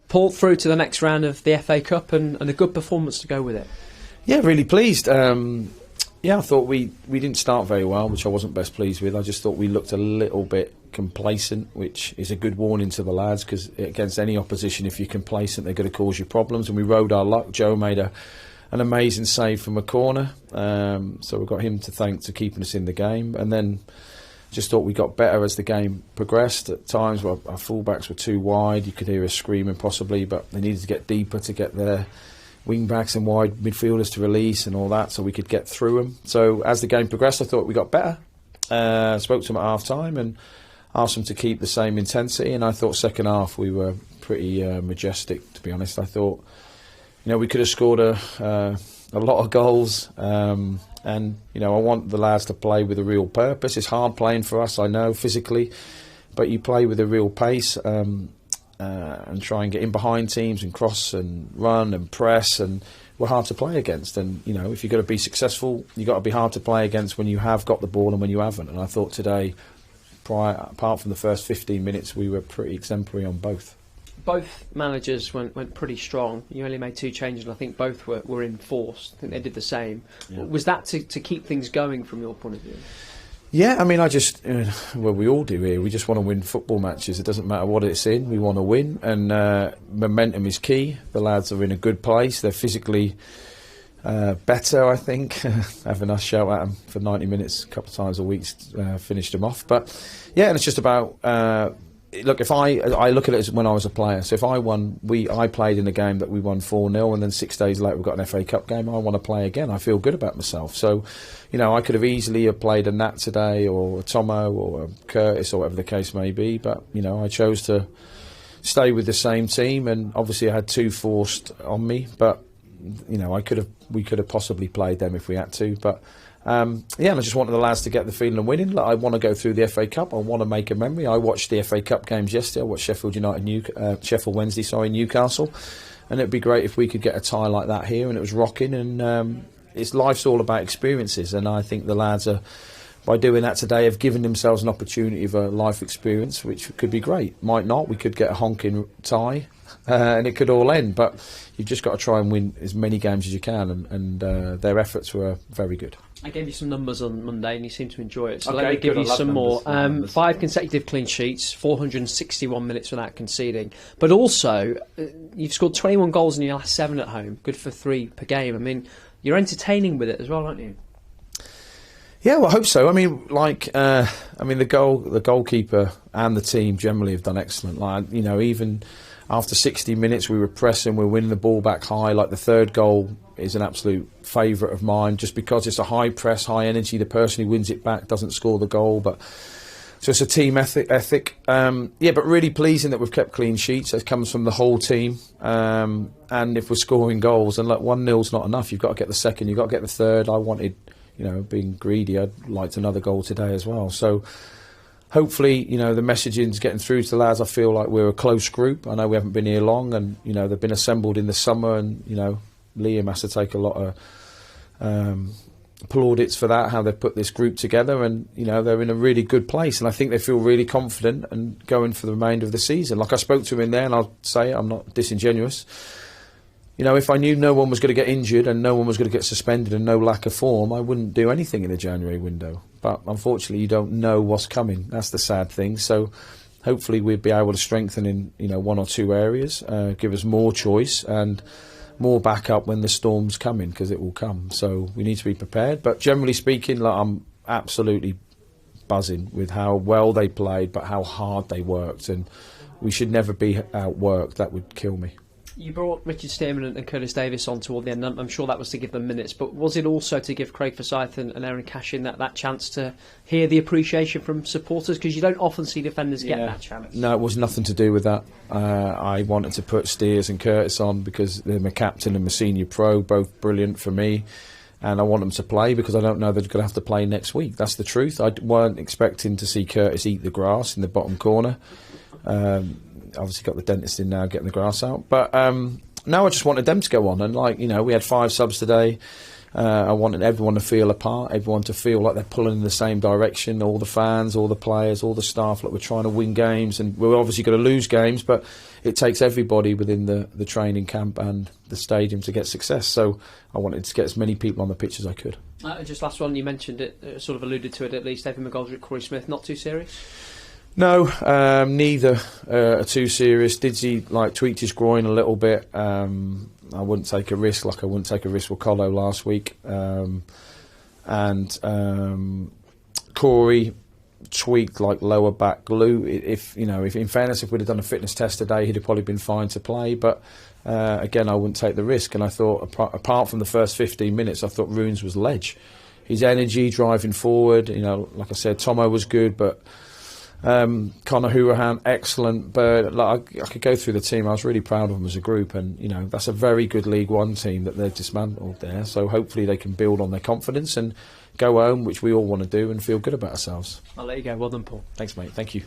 Paul, through to the next round of the FA Cup and a good performance to go with it. Yeah, really pleased. I thought we didn't start very well, which I wasn't best pleased with. I just thought we looked a little bit complacent, which is a good warning to the lads, because against any opposition, if you're complacent, they're going to cause you problems. And we rode our luck. Joe made an amazing save from a corner, so we've got him to thank for keeping us in the game. And then just thought we got better as the game progressed. At times our fullbacks were too wide. You could hear us screaming possibly, but they needed to get deeper to get their wing backs and wide midfielders to release and all that, so we could get through them. So as the game progressed, I thought we got better. Spoke to them at half time and asked them to keep the same intensity, and I thought second half we were pretty majestic, to be honest. I thought, we could have scored a lot of goals, and I want the lads to play with a real purpose. It's hard playing for us, I know, physically, but you play with a real pace, and try and get in behind teams and cross and run and press, and we're hard to play against. And if you're going to be successful, you've got to be hard to play against when you have got the ball and when you haven't. And I thought today, apart from the first 15 minutes, we were pretty exemplary on both. Both managers went pretty strong. You only made 2 changes, and I think both were enforced. I think they did the same. Yeah. Was that to keep things going from your point of view? Yeah, I mean, we all do here. We just want to win football matches. It doesn't matter what it's in. We want to win, and momentum is key. The lads are in a good place. They're physically better, I think. Having us shout at them for 90 minutes a couple of times a week finished them off. But yeah, and it's just about look. If I look at it as when I was a player. So if I won, I played in a game that we won 4-0, and then 6 days later we got an FA Cup game. I want to play again. I feel good about myself. So, I could have easily have played a Nat today, or a Tomo, or a Curtis, or whatever the case may be. But I chose to stay with the same team, and obviously I had 2 forced on me. But we could have possibly played them if we had to. But and I just wanted the lads to get the feeling of winning. Like, I want to go through the FA Cup. I want to make a memory. I watched the FA Cup games yesterday. I watched Sheffield Wednesday, Newcastle, and it'd be great if we could get a tie like that here. And it was rocking. And life's all about experiences, and I think the lads are, by doing that today, have given themselves an opportunity of a life experience, which could be great. Might not. We could get a honking tie, and it could all end. But you've just got to try and win as many games as you can, and their efforts were very good. I gave you some numbers on Monday and you seem to enjoy it, so okay, let me give you some more. Numbers. 5 consecutive clean sheets, 461 minutes without conceding, but also you've scored 21 goals in your last 7 at home, good for 3 per game. I mean, you're entertaining with it as well, aren't you? Yeah, well, I hope so. I mean, the goalkeeper and the team generally have done excellent. Like, even after 60 minutes, we were pressing, we were winning the ball back high. Like, the third goal is an absolute favourite of mine, just because it's a high press, high energy. The person who wins it back doesn't score the goal, so it's a team ethic. But really pleasing that we've kept clean sheets. It comes from the whole team. And if we're scoring goals, and look, 1-0's not enough. You've got to get the second, you've got to get the third. I wanted, being greedy, I'd liked another goal today as well. So hopefully, the messaging's getting through to the lads. I feel like we're a close group. I know we haven't been here long, and they've been assembled in the summer, and Liam has to take a lot of plaudits for that, how they've put this group together, and they're in a really good place, and I think they feel really confident and going for the remainder of the season. Like, I spoke to him in there, and I'll say it, I'm not disingenuous. If I knew no one was going to get injured and no one was going to get suspended and no lack of form, I wouldn't do anything in the January window. But unfortunately, you don't know what's coming. That's the sad thing. So hopefully we'll be able to strengthen in 1 or 2 areas, give us more choice and more backup when the storm's coming, because it will come. So we need to be prepared. But generally speaking, I'm absolutely buzzing with how well they played, but how hard they worked. And we should never be outworked. That would kill me. You brought Richard Stearman and Curtis Davies on toward the end. I'm sure that was to give them minutes, but was it also to give Craig Forsyth and Aaron Cashin that chance to hear the appreciation from supporters? Because you don't often see defenders get that chance. No, it was nothing to do with that. I wanted to put Steers and Curtis on because they're my captain and my senior pro, both brilliant for me. And I want them to play because I don't know they're going to have to play next week. That's the truth. I weren't expecting to see Curtis eat the grass in the bottom corner. Obviously got the dentist in now getting the grass out, but no, I just wanted them to go on, and we had 5 subs today. I wanted everyone to feel a part, everyone to feel like they're pulling in the same direction, all the fans, all the players, all the staff, like we're trying to win games, and we're obviously going to lose games, but it takes everybody within the training camp and the stadium to get success. So I wanted to get as many people on the pitch as I could. Just last one, you mentioned it, sort of alluded to it at least, David McGoldrick, Corey Smith, not too serious? No, neither are too serious. Didsy tweaked his groin a little bit. I wouldn't take a risk like I wouldn't take a risk with Colo last week. And Corey tweaked lower back glue. If in fairness, if we'd have done a fitness test today, he'd have probably been fine to play. But again, I wouldn't take the risk. And I thought, apart from the first 15 minutes, I thought Runes was ledge. His energy driving forward, like I said, Tomo was good, but Connor Hurahan, excellent. But I could go through the team. I was really proud of them as a group, and that's a very good League One team that they've dismantled there. So hopefully they can build on their confidence and go home, which we all want to do, and feel good about ourselves. I'll let you go. Well done, Paul. Thanks, mate. Thank you.